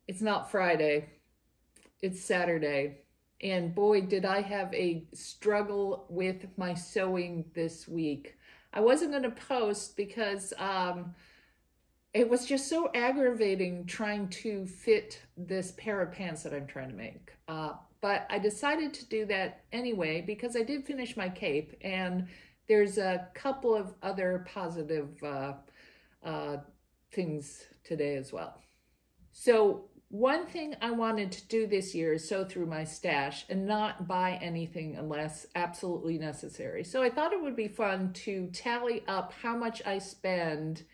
It's not Friday, it's Saturday. And boy, did I have a struggle with my sewing this week. I wasn't going to post because it was just so aggravating trying to fit this pair of pants that I'm trying to make. But I decided to do that anyway because I did finish my cape, and there's a couple of other positive things today as well. So one thing I wanted to do this year is sew through my stash and not buy anything unless absolutely necessary. So I thought it would be fun to tally up how much I spend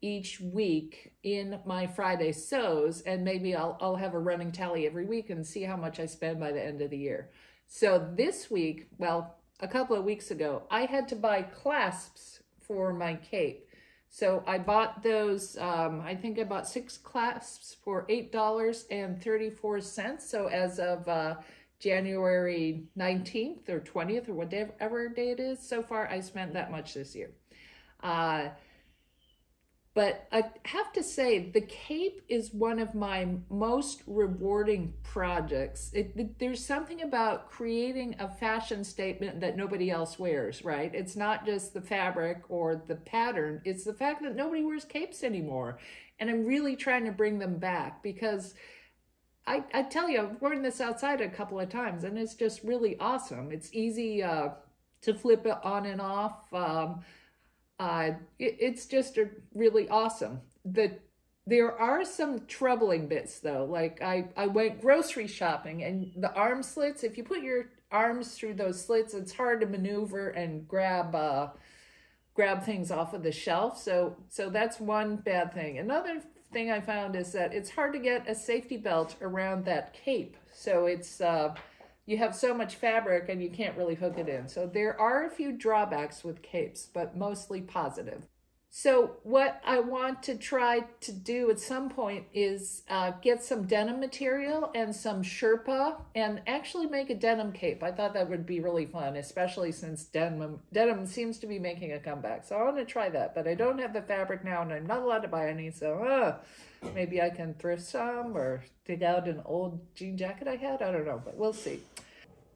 each week in my Friday sews, and maybe I'll have a running tally every week and see how much I spend by the end of the year. So this week, well, a couple of weeks ago, I had to buy clasps for my cape. So I bought those, I think I bought 6 clasps for $8.34. So as of January 19th or 20th or whatever day it is, so far I spent that much this year. But I have to say, the cape is one of my most rewarding projects. There's something about creating a fashion statement that nobody else wears, right? It's not just the fabric or the pattern. It's the fact that nobody wears capes anymore. And I'm really trying to bring them back because I tell you, I've worn this outside a couple of times and it's just really awesome. It's easy to flip it on and off. It's just really awesome. There are some troubling bits though. Like I went grocery shopping, and the arm slits, if you put your arms through those slits, it's hard to maneuver and grab things off of the shelf. So that's one bad thing. Another thing I found is that it's hard to get a safety belt around that cape. So it's you have so much fabric and you can't really hook it in. So there are a few drawbacks with capes, but mostly positive. So what I want to try to do at some point is get some denim material and some Sherpa and actually make a denim cape. I thought that would be really fun, especially since denim seems to be making a comeback. So I want to try that, but I don't have the fabric now and I'm not allowed to buy any. So maybe I can thrift some or dig out an old jean jacket I had. I don't know, but we'll see.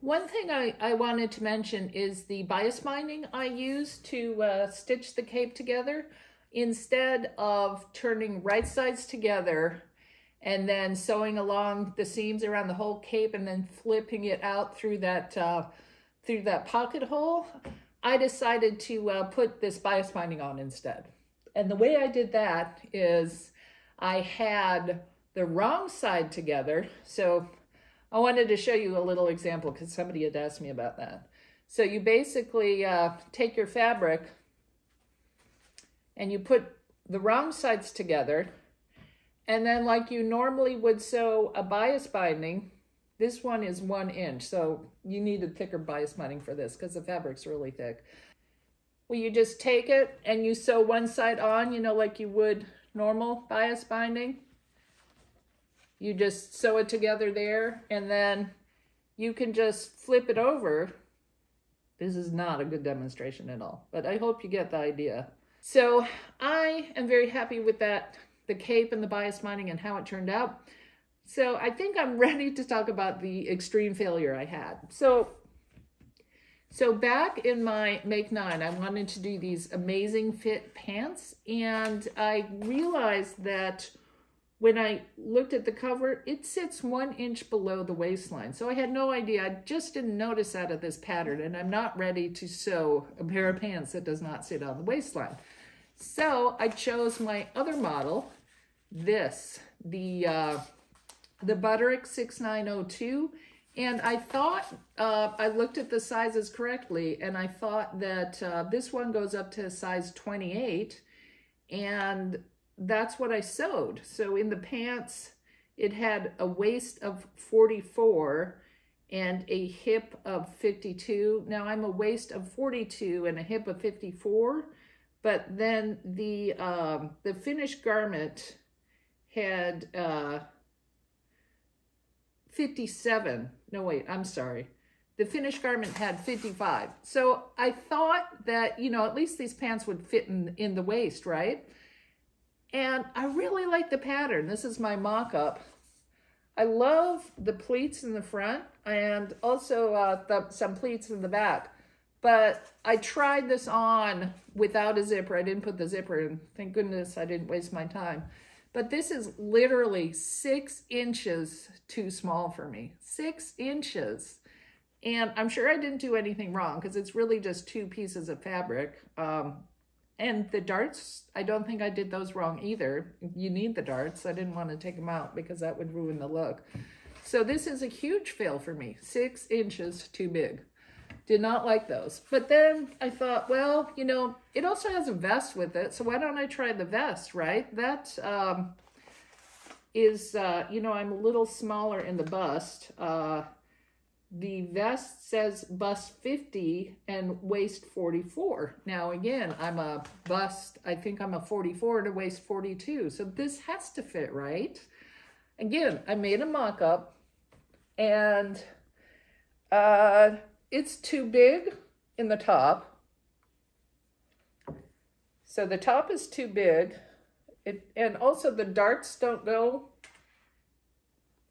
One thing I wanted to mention is the bias binding I use to stitch the cape together. Instead of turning right sides together and then sewing along the seams around the whole cape and then flipping it out through that pocket hole, I decided to put this bias binding on instead. And the way I did that is I had the wrong side together. So I wanted to show you a little example because somebody had asked me about that. So you basically take your fabric and you put the wrong sides together, and then like you normally would sew a bias binding, this one is 1 inch. So you need a thicker bias binding for this because the fabric's really thick. Well, you just take it and you sew one side on, you know, like you would normal bias binding. You just sew it together there, and then you can just flip it over. This is not a good demonstration at all, but I hope you get the idea. So I am very happy with that, the cape and the bias binding and how it turned out. So I think I'm ready to talk about the extreme failure I had. So back in my Make 9, I wanted to do these amazing fit pants, and I realized that when I looked at the cover, it sits 1 inch below the waistline. So I had no idea. I just didn't notice that of this pattern, and I'm not ready to sew a pair of pants that does not sit on the waistline. So I chose my other model, this, the Butterick 6902. And I thought, I looked at the sizes correctly, and I thought that this one goes up to size 28, and that's what I sewed. So in the pants, it had a waist of 44 and a hip of 52. Now I'm a waist of 42 and a hip of 54, but then the finished garment had 57. No, wait, I'm sorry. The finished garment had 55. So I thought that, you know, at least these pants would fit in the waist, right? And I really like the pattern. This is my mock-up. I love the pleats in the front and also some pleats in the back. But I tried this on without a zipper. I didn't put the zipper in. Thank goodness I didn't waste my time. But this is literally 6 inches too small for me. 6 inches. And I'm sure I didn't do anything wrong because it's really just 2 pieces of fabric. And the darts, I don't think I did those wrong either. You need the darts. I didn't want to take them out because that would ruin the look. So this is a huge fail for me. 6 inches too big. Did not like those. But then I thought, well, you know, it also has a vest with it. So why don't I try the vest, right? That is, you know, I'm a little smaller in the bust. The vest says bust 50 and waist 44. Now, again, I'm a bust, I think I'm a 44 to waist 42. So this has to fit, right? Again, I made a mock-up and it's too big in the top. So the top is too big. And also the darts don't go.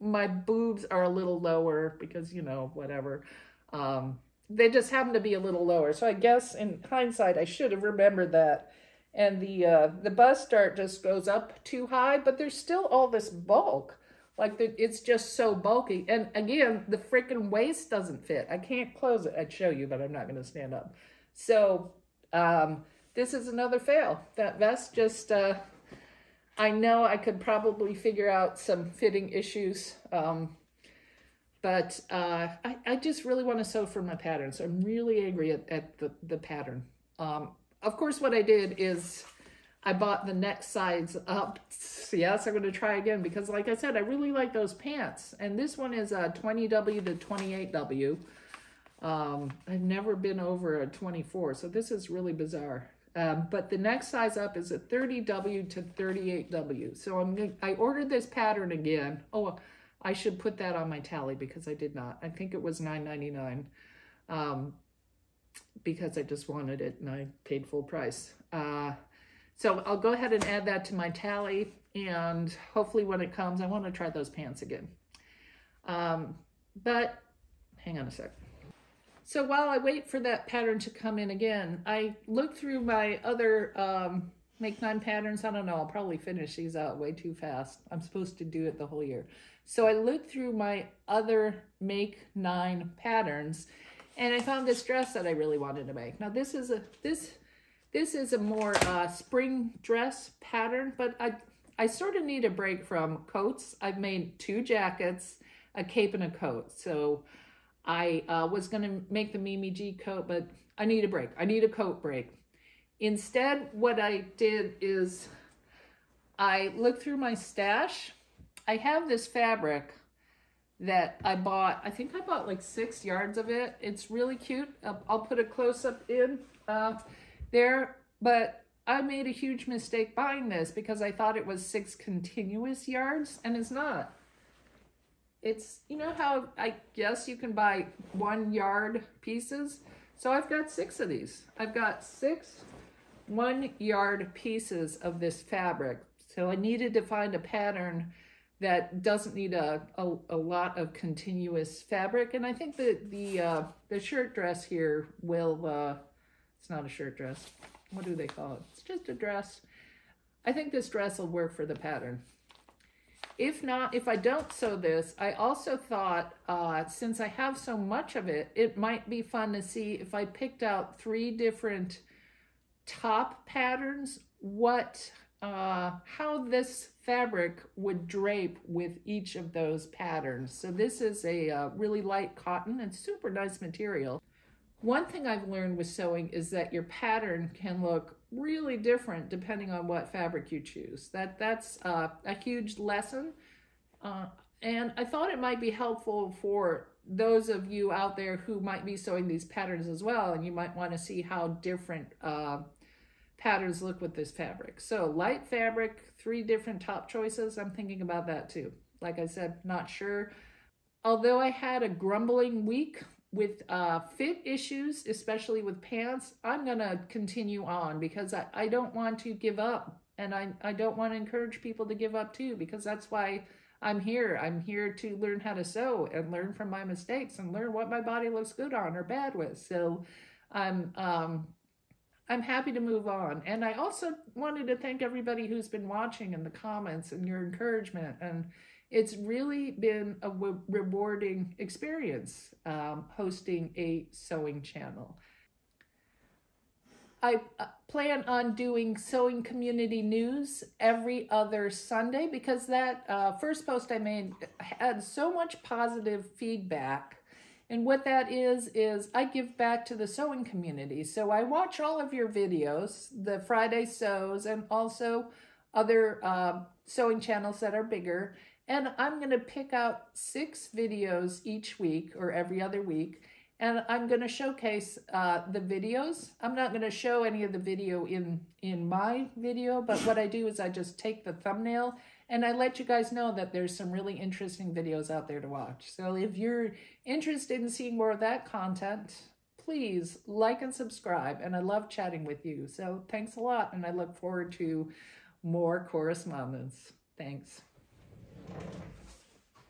My boobs are a little lower because, you know, whatever. They just happen to be a little lower. So I guess in hindsight, I should have remembered that. And the bust dart just goes up too high, but there's still all this bulk. Like it's just so bulky. And again, the freaking waist doesn't fit. I can't close it. I'd show you, but I'm not going to stand up. So this is another fail. That vest just... I know I could probably figure out some fitting issues, but I just really want to sew for my pattern. So I'm really angry at the pattern. Of course, what I did is I bought the neck size up. Yes, I'm going to try again because, like I said, I really like those pants. And this one is a 20W to 28W. I've never been over a 24, so this is really bizarre. But the next size up is a 30W to 38W. So I ordered this pattern again. Oh, I should put that on my tally because I did not. I think it was $9.99 because I just wanted it and I paid full price. So I'll go ahead and add that to my tally, and hopefully when it comes, I want to try those pants again. But hang on a sec. So while I wait for that pattern to come in again, I look through my other Make 9 patterns. I don't know, I'll probably finish these out way too fast. I'm supposed to do it the whole year. So I looked through my other Make 9 patterns, and I found this dress that I really wanted to make. Now this is a more spring dress pattern, but I sort of need a break from coats. I've made 2 jackets, a cape, and a coat. So I was going to make the Mimi G coat, but I need a break. I need a coat break. Instead, what I did is I looked through my stash. I have this fabric that I bought. I think I bought like 6 yards of it. It's really cute. I'll put a close-up in there. But I made a huge mistake buying this because I thought it was 6 continuous yards, and it's not. It's, you know how I guess you can buy 1 yard pieces? So I've got 6 of these. I've got 6 1 yard pieces of this fabric. So I needed to find a pattern that doesn't need a lot of continuous fabric. And I think that the shirt dress here will, it's not a shirt dress. What do they call it? It's just a dress. I think this dress will work for the pattern. If not, if I don't sew this, I also thought, since I have so much of it, it might be fun to see if I picked out 3 different top patterns, how this fabric would drape with each of those patterns. So this is a really light cotton and super nice material. One thing I've learned with sewing is that your pattern can look really different depending on what fabric you choose. That's a huge lesson. And I thought it might be helpful for those of you out there who might be sewing these patterns as well, and you might want to see how different patterns look with this fabric. So light fabric, 3 different top choices. I'm thinking about that too. Like I said, not sure. Although I had a grumbling week with fit issues, especially with pants, I'm gonna continue on because I don't want to give up, and I don't want to encourage people to give up too, because that's why I'm here. I'm here to learn how to sew and learn from my mistakes and learn what my body looks good on or bad with. So I'm I'm happy to move on. And I also wanted to thank everybody who's been watching and the comments and your encouragement. And it's really been a rewarding experience hosting a sewing channel. I plan on doing sewing community news every other Sunday because that first post I made had so much positive feedback. And what that is I give back to the sewing community. So I watch all of your videos, the Friday Sews, and also other sewing channels that are bigger. And I'm going to pick out 6 videos each week or every other week. And I'm going to showcase the videos. I'm not going to show any of the video in my video, but what I do is I just take the thumbnail and I let you guys know that there's some really interesting videos out there to watch. So if you're interested in seeing more of that content, please like and subscribe. And I love chatting with you. So thanks a lot. And I look forward to more correspondence. Thanks.